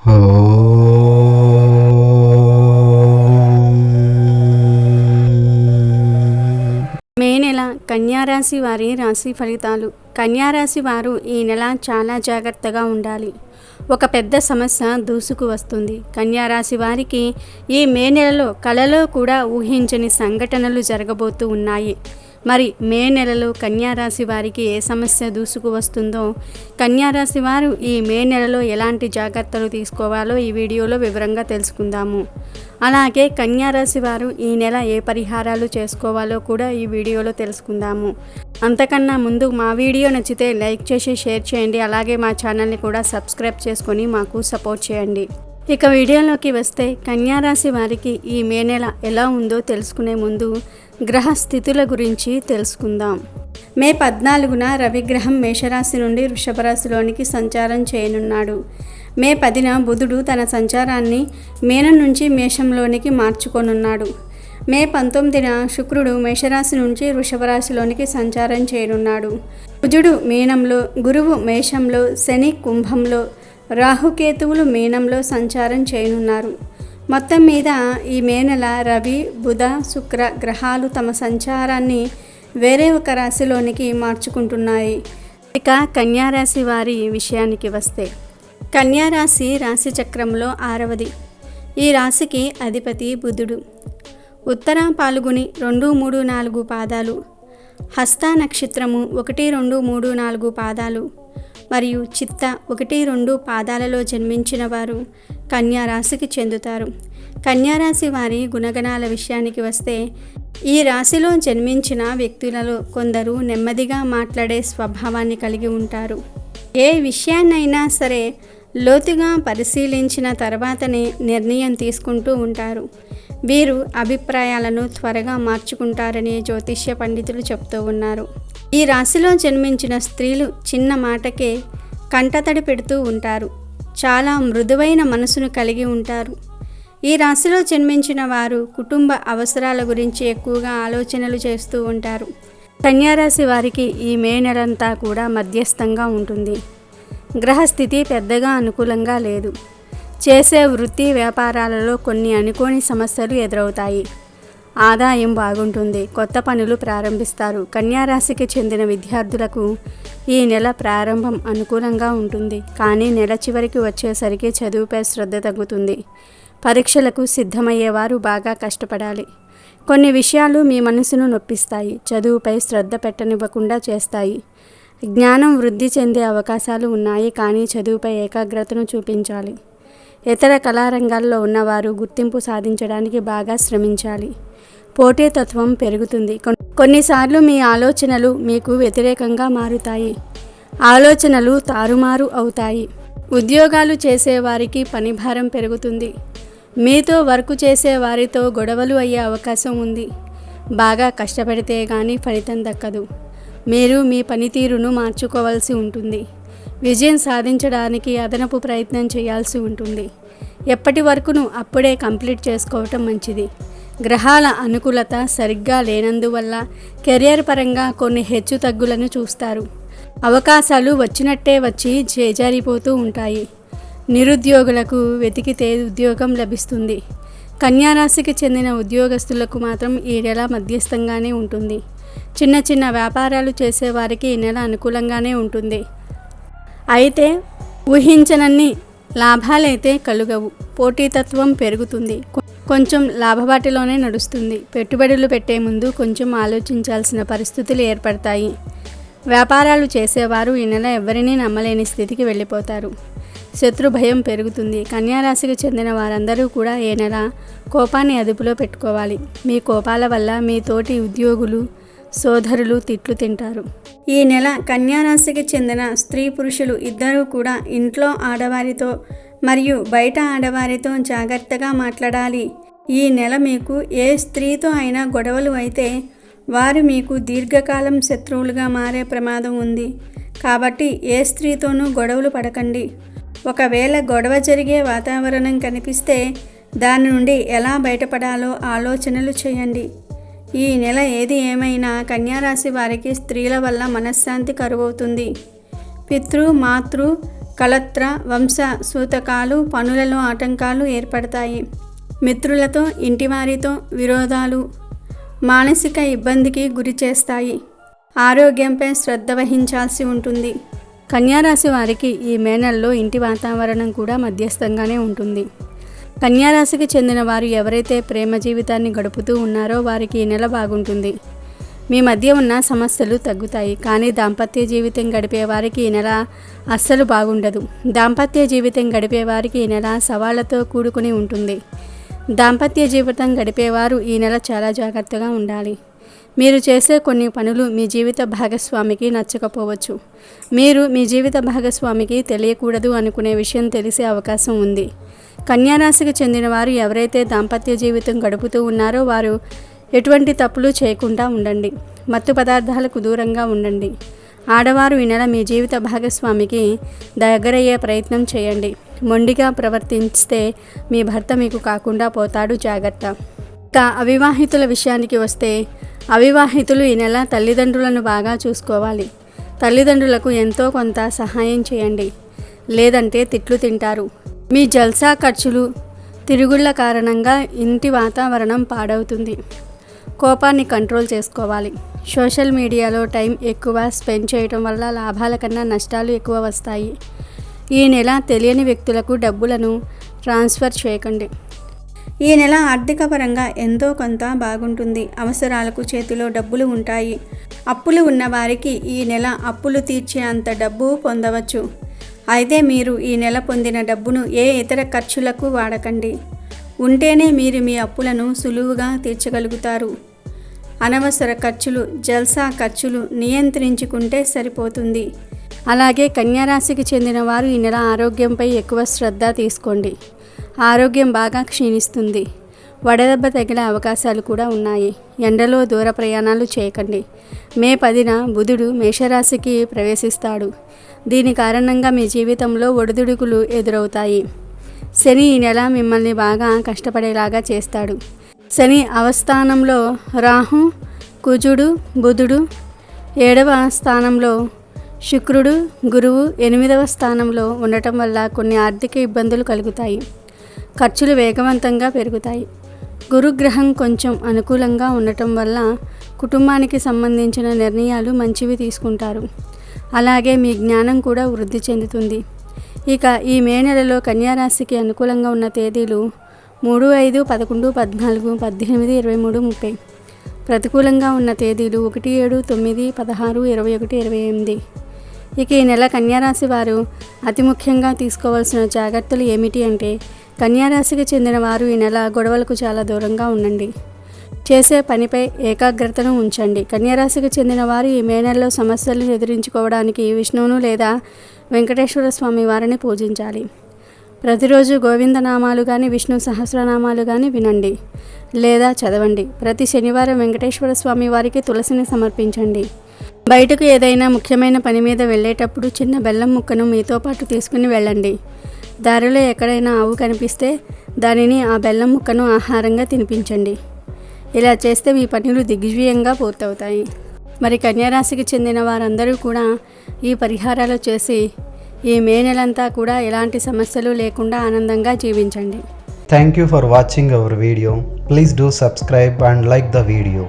మే నెల కన్యారాశి వారి రాశి ఫలితాలు. కన్యారాశి వారు ఈ నెల చాలా జాగ్రత్తగా ఉండాలి. ఒక పెద్ద సమస్య దూసుకు వస్తుంది. కన్యారాశి వారికి ఈ మే నెలలో కలలో కూడా ఊహించని సంఘటనలు జరగబోతూ ఉన్నాయి. మరి మే నెలలో కన్యారాశి వారికి ఏ సమస్య దూసుకు వస్తుందో, కన్యారాశి వారు ఈ మే నెలలో ఎలాంటి జాగ్రత్తలు తీసుకోవాలో ఈ వీడియోలో వివరంగా తెలుసుకుందాము. అలాగే కన్యారాశి వారు ఈ నెల ఏ పరిహారాలు చేసుకోవాలో కూడా ఈ వీడియోలో తెలుసుకుందాము. అంతకన్నా ముందు మా వీడియో నచ్చితే లైక్ చేసి షేర్ చేయండి. అలాగే మా ఛానల్ని కూడా సబ్స్క్రైబ్ చేసుకొని మాకు సపోర్ట్ చేయండి. ఇక వీడియోలోకి వస్తే, కన్యారాశి వారికి ఈ మే నెల ఎలా ఉందో తెలుసుకునే ముందు గ్రహ స్థితుల గురించి తెలుసుకుందాం. మే 14న రవిగ్రహం మేషరాశి నుండి వృషభ రాశిలోనికి సంచారం చేయనున్నాడు. మే 10న బుధుడు తన సంచారాన్ని మీనం నుంచి మేషంలోనికి మార్చుకొనున్నాడు. మే 19న శుక్రుడు మేషరాశి నుంచి వృషభ రాశిలోనికి సంచారం చేయనున్నాడు. కుజుడు మీనంలో, గురువు మేషంలో, శని కుంభంలో, రాహుకేతువులు మీనంలో సంచారం చేయనున్నారు. మొత్తం మీద ఈ మే నెల రవి, బుధ, శుక్ర గ్రహాలు తమ సంచారాన్ని వేరే ఒక రాశిలోనికి మార్చుకుంటున్నాయి. ఇక కన్యారాశి వారి విషయానికి వస్తే, కన్యారాశి రాశి చక్రంలో 6వది. ఈ రాశికి అధిపతి బుధుడు. ఉత్తర పాల్గొని 2, 3, 4 పాదాలు, హస్త నక్షత్రము 1, 2, 3, 4 పాదాలు మరియు చిత్త 1, 2 పాదాలలో జన్మించిన వారు కన్యారాశికి చెందుతారు. కన్యారాశి వారి గుణగణాల విషయానికి వస్తే, ఈ రాశిలో జన్మించిన వ్యక్తులలో కొందరు నెమ్మదిగా మాట్లాడే స్వభావాన్ని కలిగి ఉంటారు. ఏ విషయాన్నైనా సరే లోతుగా పరిశీలించిన తర్వాతనే నిర్ణయం తీసుకుంటూ ఉంటారు. వీరు అభిప్రాయాలను త్వరగా మార్చుకుంటారని జ్యోతిష్య పండితులు చెప్తూ ఉన్నారు. ఈ రాశిలో జన్మించిన స్త్రీలు చిన్న మాటకే కంటతడి పెడుతూ ఉంటారు. చాలా మృదువైన మనసును కలిగి ఉంటారు. ఈ రాశిలో జన్మించిన వారు కుటుంబ అవసరాల గురించి ఎక్కువగా ఆలోచనలు చేస్తూ ఉంటారు. కన్యారాశి వారికి ఈ మే నెలంతా కూడా మధ్యస్థంగా ఉంటుంది. గ్రహస్థితి పెద్దగా అనుకూలంగా లేదు. చేసే వృత్తి వ్యాపారాలలో కొన్ని అనుకోని సమస్యలు ఎదురవుతాయి. ఆదాయం బాగుంటుంది. కొత్త పనులు ప్రారంభిస్తారు. కన్యారాశికి చెందిన విద్యార్థులకు ఈ నెల ప్రారంభం అనుకూలంగా ఉంటుంది. కానీ నెల చివరికి వచ్చేసరికి చదువుపై శ్రద్ధ తగ్గుతుంది. పరీక్షలకు సిద్ధమయ్యేవారు బాగా కష్టపడాలి. కొన్ని విషయాలు మీ మనసును నొప్పిస్తాయి. చదువుపై శ్రద్ధ పెట్టనివ్వకుండా చేస్తాయి. జ్ఞానం వృద్ధి చెందే అవకాశాలు ఉన్నాయి, కానీ చదువుపై ఏకాగ్రతను చూపించాలి. ఇతర కళారంగాల్లో ఉన్నవారు గుర్తింపు సాధించడానికి బాగా శ్రమించాలి. పోటీతత్వం పెరుగుతుంది. కొన్నిసార్లు మీ ఆలోచనలు మీకు వ్యతిరేకంగా మారుతాయి. ఆలోచనలు తారుమారు అవుతాయి. ఉద్యోగాలు చేసేవారికి పనిభారం పెరుగుతుంది. మీతో వర్క్ చేసే వారితో గొడవలు అయ్యే అవకాశం ఉంది. బాగా కష్టపడితే కానీ ఫలితం దక్కదు. మీరు మీ పనితీరును మార్చుకోవాల్సి ఉంటుంది. విజయం సాధించడానికి అదనపు ప్రయత్నం చేయాల్సి ఉంటుంది. ఎప్పటి వరకును అప్పుడే కంప్లీట్ చేసుకోవటం మంచిది. గ్రహాల అనుకూలత సరిగ్గా లేనందువల్ల కెరియర్ పరంగా కొన్ని హెచ్చుతగ్గులను చూస్తారు. అవకాశాలు వచ్చినట్టే వచ్చి చేజారిపోతూ ఉంటాయి. నిరుద్యోగులకు వెతికితే ఉద్యోగం లభిస్తుంది. కన్యారాశికి చెందిన ఉద్యోగస్తులకు మాత్రం ఈ నెల మధ్యస్థంగానే ఉంటుంది. చిన్న చిన్న వ్యాపారాలు చేసేవారికి ఈ నెల అనుకూలంగానే ఉంటుంది. అయితే ఊహించనన్ని లాభాలైతే కలుగవు. పోటీతత్వం పెరుగుతుంది. కొంచెం లాభబాటిలోనే నడుస్తుంది. పెట్టుబడులు పెట్టే ముందు కొంచెం ఆలోచించాల్సిన పరిస్థితులు ఏర్పడతాయి. వ్యాపారాలు చేసేవారు ఈ నెల ఎవరినీ నమ్మలేని స్థితికి వెళ్ళిపోతారు. శత్రు భయం పెరుగుతుంది. కన్యారాశికి చెందిన వారందరూ కూడా ఈ నెల కోపాన్ని అదుపులో పెట్టుకోవాలి. మీ కోపాల వల్ల మీ తోటి ఉద్యోగులు, సోదరులు తిట్లు తింటారు. ఈ నెల కన్యారాశికి చెందిన స్త్రీ పురుషులు ఇద్దరూ కూడా ఇంట్లో ఆడవారితో మరియు బయట ఆడవారితో జాగ్రత్తగా మాట్లాడాలి. ఈ నెల మీకు ఏ స్త్రీతో అయినా గొడవలు అయితే వారు మీకు దీర్ఘకాలం శత్రువులుగా మారే ప్రమాదం ఉంది. కాబట్టి ఏ స్త్రీతోనూ గొడవలు పడకండి. ఒకవేళ గొడవ జరిగే వాతావరణం కనిపిస్తే దాని నుండి ఎలా బయటపడాలో ఆలోచనలు చేయండి. ఈ నెల ఏది ఏమైనా కన్యారాశి వారికి స్త్రీల వల్ల మనశ్శాంతి కరువవుతుంది. పితృ మాతృ కళత్ర వంశ సూతకాలు పనులలో ఆటంకాలు ఏర్పడతాయి. మిత్రులతో ఇంటివారితో విరోధాలు మానసిక ఇబ్బందికి గురి చేస్తాయి. ఆరోగ్యంపై శ్రద్ధ వహించాల్సి ఉంటుంది. కన్యారాశి వారికి ఈ మే నెలలో ఇంటి వాతావరణం కూడా మధ్యస్థంగానే ఉంటుంది. కన్యారాశికి చెందిన వారు ఎవరైతే ప్రేమ జీవితాన్ని గడుపుతూ ఉన్నారో వారికి ఈ నెల బాగుంటుంది. మీ మధ్య ఉన్న సమస్యలు తగ్గుతాయి. కానీ దాంపత్య జీవితం గడిపే వారికి ఈ నెల అస్సలు బాగుండదు. దాంపత్య జీవితం గడిపే వారికి ఈ నెల సవాళ్లతో కూడుకుని ఉంటుంది. దాంపత్య జీవితం గడిపేవారు ఈ నెల చాలా జాగ్రత్తగా ఉండాలి. మీరు చేసే కొన్ని పనులు మీ జీవిత భాగస్వామికి నచ్చకపోవచ్చు. మీరు మీ జీవిత భాగస్వామికి తెలియకూడదు అనుకునే విషయం తెలిసే అవకాశం ఉంది. కన్యారాశికి చెందిన వారు ఎవరైతే దాంపత్య జీవితం గడుపుతూ ఉన్నారో వారు ఎటువంటి తప్పులు చేయకుండా ఉండండి. మత్తు పదార్థాలకు దూరంగా ఉండండి. ఆడవారు ఈ నెల మీ జీవిత భాగస్వామికి దగ్గరయ్యే ప్రయత్నం చేయండి. మొండిగా ప్రవర్తిస్తే మీ భర్త మీకు కాకుండా పోతాడు, జాగ్రత్త. ఇక అవివాహితుల విషయానికి వస్తే అవివాహితులు ఈ నెల తల్లిదండ్రులను బాగా చూసుకోవాలి. తల్లిదండ్రులకు ఎంతో కొంత సహాయం చేయండి, లేదంటే తిట్లు తింటారు. మీ జల్సా ఖర్చులు తిరుగుళ్ళ కారణంగా ఇంటి వాతావరణం పాడవుతుంది. కోపాన్ని కంట్రోల్ చేసుకోవాలి. సోషల్ మీడియాలో టైం ఎక్కువ స్పెండ్ చేయడం వల్ల లాభాల కన్నా నష్టాలు ఎక్కువ వస్తాయి. ఈ నెల తెలియని వ్యక్తులకు డబ్బులను ట్రాన్స్ఫర్ చేయకండి. ఈ నెల ఆర్థిక పరంగా ఎంతో కొంత బాగుంటుంది. అవసరాలకు చేతిలో డబ్బులు ఉంటాయి. అప్పులు ఉన్నవారికి ఈ నెల అప్పులు తీర్చే అంత డబ్బు పొందవచ్చు. అయితే మీరు ఈ నెల పొందిన డబ్బును ఏ ఇతర ఖర్చులకు వాడకండి. ఉంటేనే మీరు మీ అప్పులను సులువుగా తీర్చగలుగుతారు. అనవసర ఖర్చులు, జల్సా ఖర్చులు నియంత్రించుకుంటే సరిపోతుంది. అలాగే కన్యారాశికి చెందిన వారు ఈ నెల ఆరోగ్యంపై ఎక్కువ శ్రద్ధ తీసుకోండి. ఆరోగ్యం బాగా క్షీణిస్తుంది. వడదెబ్బ తగిలే అవకాశాలు కూడా ఉన్నాయి. ఎండలో దూర ప్రయాణాలు చేయకండి. మే 10న బుధుడు మేషరాశికి ప్రవేశిస్తాడు. దీని కారణంగా మీ జీవితంలో ఒడిదుడుకులు ఎదురవుతాయి. శని ఈ నెల మిమ్మల్ని బాగా కష్టపడేలాగా చేస్తాడు. శని అవస్థానంలో రాహు, కుజుడు, బుధుడు 7వ స్థానంలో, శుక్రుడు, గురువు 8వ స్థానంలో ఉండటం వల్ల కొన్ని ఆర్థిక ఇబ్బందులు కలుగుతాయి. ఖర్చులు వేగవంతంగా పెరుగుతాయి. గురుగ్రహం కొంచెం అనుకూలంగా ఉండటం వల్ల కుటుంబానికి సంబంధించిన నిర్ణయాలు మంచివి తీసుకుంటారు. అలాగే మీ జ్ఞానం కూడా వృద్ధి చెందుతుంది. ఇక ఈ మే నెలలో కన్యారాశికి అనుకూలంగా ఉన్న తేదీలు 3, 5, 11, 14, 18, 23, 30. ప్రతికూలంగా ఉన్న తేదీలు 1, 7, 9, 16, 21, 28. ఇక ఈ నెల కన్యారాశి వారు అతి ముఖ్యంగా తీసుకోవాల్సిన జాగ్రత్తలు ఏమిటి అంటే, కన్యారాశికి చెందిన వారు ఈ నెల గొడవలకు చాలా దూరంగా ఉండండి. చేసే పనిపై ఏకాగ్రతను ఉంచండి. కన్యారాశికి చెందిన వారు ఈ మే నెలలో సమస్యలను ఎదురించుకోవడానికి విష్ణువును లేదా వెంకటేశ్వర స్వామి వారిని పూజించాలి. ప్రతిరోజు గోవిందనామాలు కానీ విష్ణు సహస్రనామాలు కానీ వినండి లేదా చదవండి. ప్రతి శనివారం వెంకటేశ్వర స్వామి వారికి తులసిని సమర్పించండి. బయటకు ఏదైనా ముఖ్యమైన పని మీద వెళ్ళేటప్పుడు చిన్న బెల్లం ముక్కను మీతో పాటు తీసుకుని వెళ్ళండి. దారిలో ఎక్కడైనా ఆవు కనిపిస్తే దానిని ఆ బెల్లం ముక్కను ఆహారంగా తినిపించండి. ఇలా చేస్తే మీ పనులు దిగ్విజయంగా పూర్తవుతాయి. మరి కన్యారాశికి చెందిన వారందరూ కూడా ఈ పరిహారాలు చేసి ఈ మే నెలంతా కూడా ఎలాంటి సమస్యలు లేకుండా ఆనందంగా జీవించండి. Thank you for watching our video. Please do subscribe and like the video.